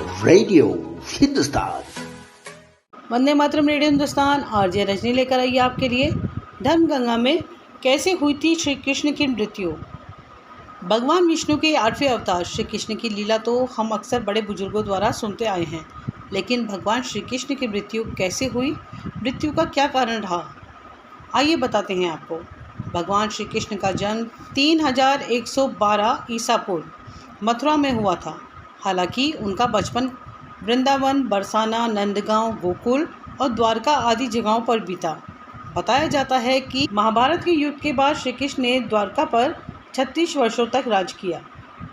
Radio Hindustan. Vande Mataram. Radio Hindustan RJ Rajni लेकर आई आपके लिए। धर्मगंगा में कैसे हुई थी श्री कृष्ण की मृत्यु। भगवान विष्णु के 8वें अवतार श्री कृष्ण की लीला तो हम अक्सर बड़े बुजुर्गों द्वारा सुनते आए हैं, लेकिन भगवान श्री कृष्ण की मृत्यु कैसे हुई, मृत्यु का क्या कारण रहा, आइए बताते हैं आपको। भगवान श्री कृष्ण का जन्म 3112 ईसा पूर्व मथुरा में हुआ था। हालांकि उनका बचपन वृंदावन, बरसाना, नंदगांव, गोकुल और द्वारका आदि जगहों पर बीता। बताया जाता है कि महाभारत के युद्ध के बाद श्री कृष्ण ने द्वारका पर 36 वर्षों तक राज किया,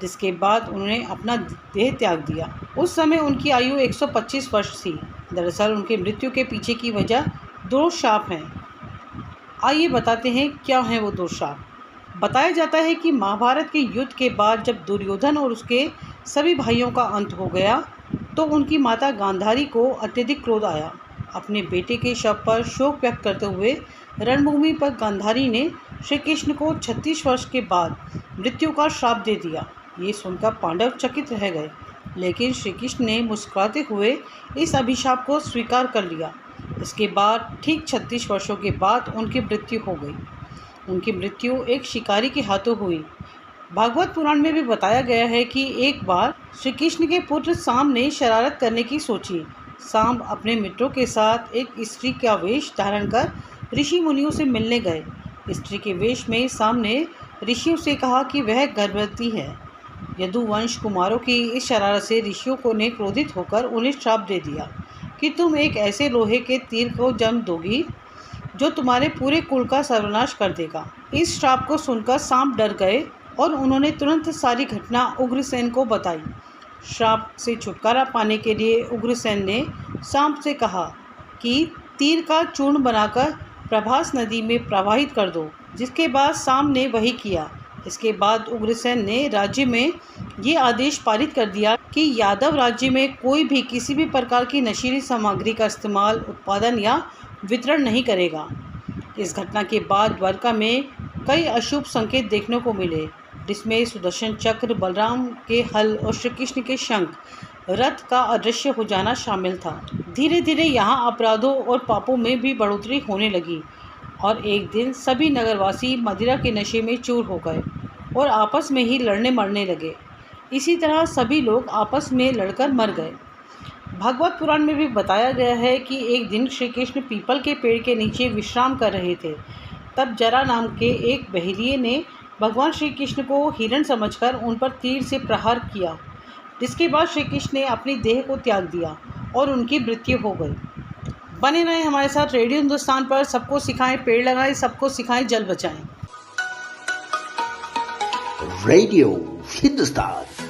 जिसके बाद उन्होंने अपना देह त्याग दिया। उस समय उनकी आयु 125 वर्ष थी। दरअसल उनकी मृत्यु के पीछे की वजह 2 शाप हैं। आइए बताते हैं क्या हैं वो 2 शाप। बताया जाता है कि महाभारत के युद्ध के बाद जब दुर्योधन और उसके सभी भाइयों का अंत हो गया तो उनकी माता गांधारी को अत्यधिक क्रोध आया। अपने बेटे के शव पर शोक व्यक्त करते हुए रणभूमि पर गांधारी ने श्री कृष्ण को 36 वर्ष के बाद मृत्यु का श्राप दे दिया। ये सुनकर पांडव चकित रह गए, लेकिन श्री कृष्ण ने मुस्कुराते हुए इस अभिशाप को स्वीकार कर लिया। इसके बाद ठीक 36 वर्षों के बाद उनकी मृत्यु हो गई। उनकी मृत्यु एक शिकारी के हाथों हुई। भागवत पुराण में भी बताया गया है कि एक बार श्री कृष्ण के पुत्र सांब ने शरारत करने की सोची। सांब अपने मित्रों के साथ एक स्त्री का वेश धारण कर ऋषि मुनियों से मिलने गए। स्त्री के वेश में सांब ने ऋषियों से कहा कि वह गर्भवती है। यदुवंश कुमारों की इस शरारत से ऋषियों को ने क्रोधित होकर उन्हें श्राप दे दिया कि तुम एक ऐसे लोहे के तीर को जन्म दोगी जो तुम्हारे पूरे कुल का सर्वनाश कर देगा। इस श्राप को सुनकर सांप डर गए और उन्होंने तुरंत सारी घटना उग्रसेन को बताई। श्राप से छुटकारा पाने के लिए उग्रसेन ने सांप से कहा कि तीर का चूर्ण बनाकर प्रभास नदी में प्रवाहित कर दो, जिसके बाद सांप ने वही किया। इसके बाद उग्रसेन ने राज्य में ये आदेश पारित कर दिया कि यादव राज्य में कोई भी किसी भी प्रकार की नशीली सामग्री का इस्तेमाल, उत्पादन या वितरण नहीं करेगा। इस घटना के बाद द्वारका में कई अशुभ संकेत देखने को मिले, जिसमें सुदर्शन चक्र, बलराम के हल और श्री कृष्ण के शंख, रथ का अदृश्य हो जाना शामिल था। धीरे धीरे यहाँ अपराधों और पापों में भी बढ़ोतरी होने लगी और एक दिन सभी नगरवासी मदिरा के नशे में चूर हो गए और आपस में ही लड़ने मरने लगे। इसी तरह सभी लोग आपस में लड़कर मर गए। भागवत पुराण में भी बताया गया है कि एक दिन श्री कृष्ण पीपल के पेड़ के नीचे विश्राम कर रहे थे। तब जरा नाम के एक बहेलिये ने भगवान श्री कृष्ण को हिरण समझकर उन पर तीर से प्रहार किया, जिसके बाद श्री कृष्ण ने अपनी देह को त्याग दिया और उनकी मृत्यु हो गई। बने रहें हमारे साथ रेडियो हिंदुस्तान पर। सबको सिखाएं पेड़ लगाएं, सबको सिखाएं जल बचाएं। रेडियो हिंदुस्तान।